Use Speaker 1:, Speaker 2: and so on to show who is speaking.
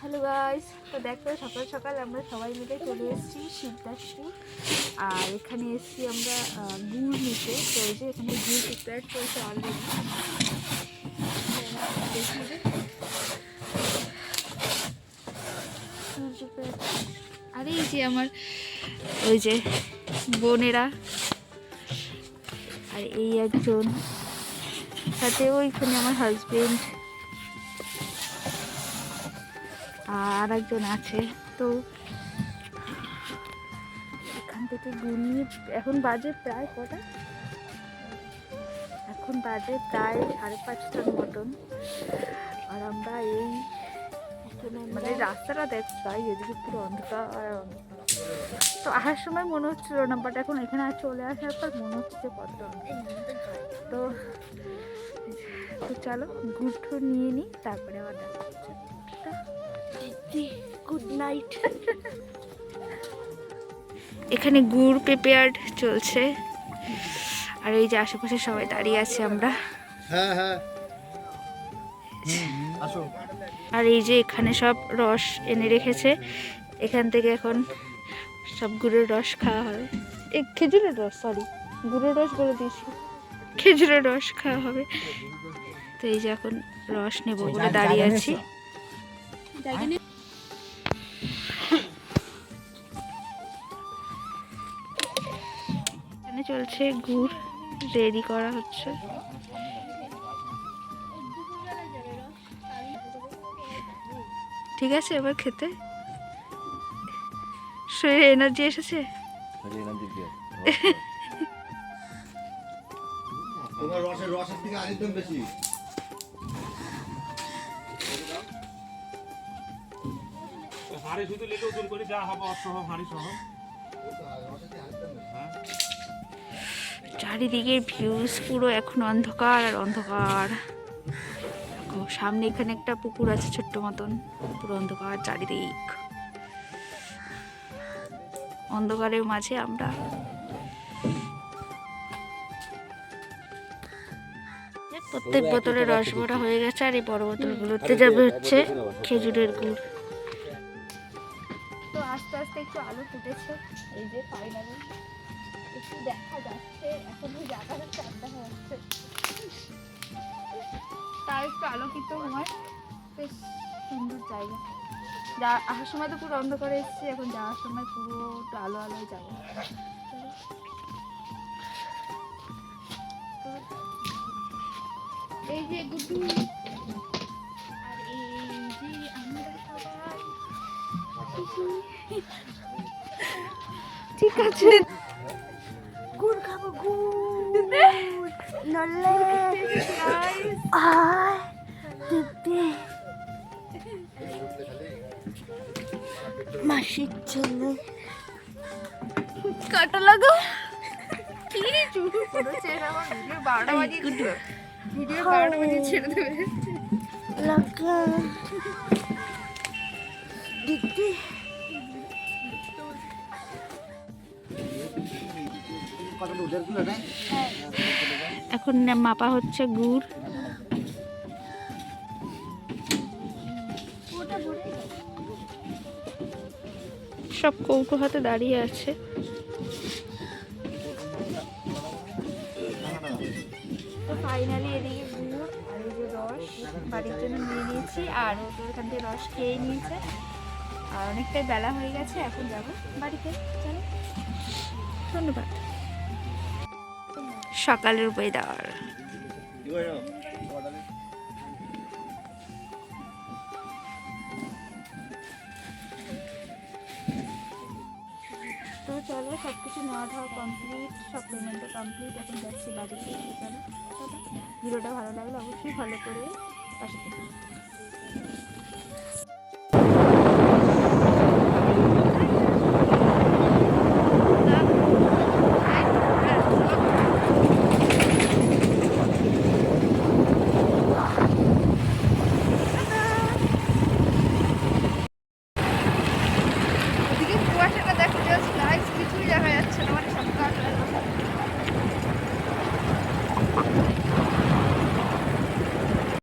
Speaker 1: Hello guys, তো দেখো সকাল সকাল আমরা সবাই মিলে চলে এসেছি শিবদাসপুর। আর এখানে এসেছি আমরা গুড় নিতে। তো এই যে এখানে গুড় প্রিপেয়ার চলছে অলরেডি। আর এই যে আমার ওই যে বোনেরা, আর এই একজন, সাথে ওইখানে আমার হাজবেন্ড আর একজন আছে। তো এখান থেকে গুড় নিয়ে এখন বাজে প্রায় কটা, এখন বাজে প্রায় 5:30টার মতন। আর আমরা এই মানে রাস্তাটা দেখতাম, এদিকে পুরো অন্ধকার আর অন্ধকার। তো আসার সময় মনে হচ্ছিল না, বাট এখন এখানে আর চলে আসার পর মনে হচ্ছে কত। তো তো চলো গুড় টুড় নিয়ে নিই, তারপরে আবার দেখা হচ্ছে। Good night. এখানে গুড় প্রিপেয়ার্ড চলছে, আর এই যে আশেপাশে সবাই দাঁড়িয়ে আছে আমরা।
Speaker 2: হ্যাঁ হ্যাঁ আসো।
Speaker 1: আর এই যে এখানে সব রস এনে রেখেছে, এখান থেকে এখন সব গুড়ের রস খাওয়া হবে। এই খেজুরের রস, সরি গুড়ের রস বলে দিয়েছি, খেজুরের রস খাওয়া হবে। তো এই যে এখন রস নেবো বলে দাঁড়িয়ে আছি। এখানে চলছে গুড় রেডি করা হচ্ছে। ঠিক আছে, এবার খেতে শরীরে এনার্জি এসেছে।
Speaker 2: তোমার রসের থেকে আরেকদম বেশি।
Speaker 3: হাড়ি শুধু লিখে উজুর করে যা হবে অসহ হাড়ি সহ।
Speaker 1: চারিদিকের ভিউজ পুরো এখন অন্ধকার আর অন্ধকার। সামনে এখানে একটা পুকুর আছে ছোট্ট মতন, পুরো অন্ধকার চারিদিক। অন্ধকারের মাঝে আমরা প্রত্যেক বোতলে রস ভরা হয়ে গেছে, আর এই বড় বোতলগুলোতে যাবে হচ্ছে খেজুরের গুড়। তো আস্তে আস্তে একটু আলো ফুটেছে, এই যে ফাইনালি একটু দেখা যাচ্ছে। এখন জায়গাটা চারটা হচ্ছে, তার একটু আলোকিত হয়, বেশ সুন্দর জায়গা। যা আসার সময় তো পুরো অন্ধকারে এসেছি, এখন যাওয়ার সময় পুরো একটু আলো আলোয় যাবো। এই যে গুড্ডু, আর এই যে আমরা সবাই, ঠিক আছে গুড় খাবো, গুড় নলে আয় দিদি মাসির জন্য কাটা লাগা। কি রে চুপ করেছে, আমার ভিডিও 12টা বাজে, ভিডিও 12টা বাজে ছেড়ে দেবে লাগা দিদি। এখন মাপা হচ্ছে গুড়। সব কৌটো হাতে দাঁড়িয়ে আছে। তো ফাইনালি এদিকে গুড় আর এই যে রস বাড়ির জন্য নিয়ে নিয়েছি, আর ও তো এখান থেকে রস খেয়ে নিয়েছে। আর অনেকটাই বেলা হয়ে গেছে, এখন যাবো বাড়িতে। চলো, ধন্যবাদ। সকালের ওয়েদার। তো চলো, সব কিছু নেওয়া ধাওয়া কমপ্লিট, সব পেমেন্টও কমপ্লিট, এখন যাচ্ছি বাড়িতে। চলো, ভিডিওটা ভালো লাগলে অবশ্যই ফলো করে পাশে থাকবে।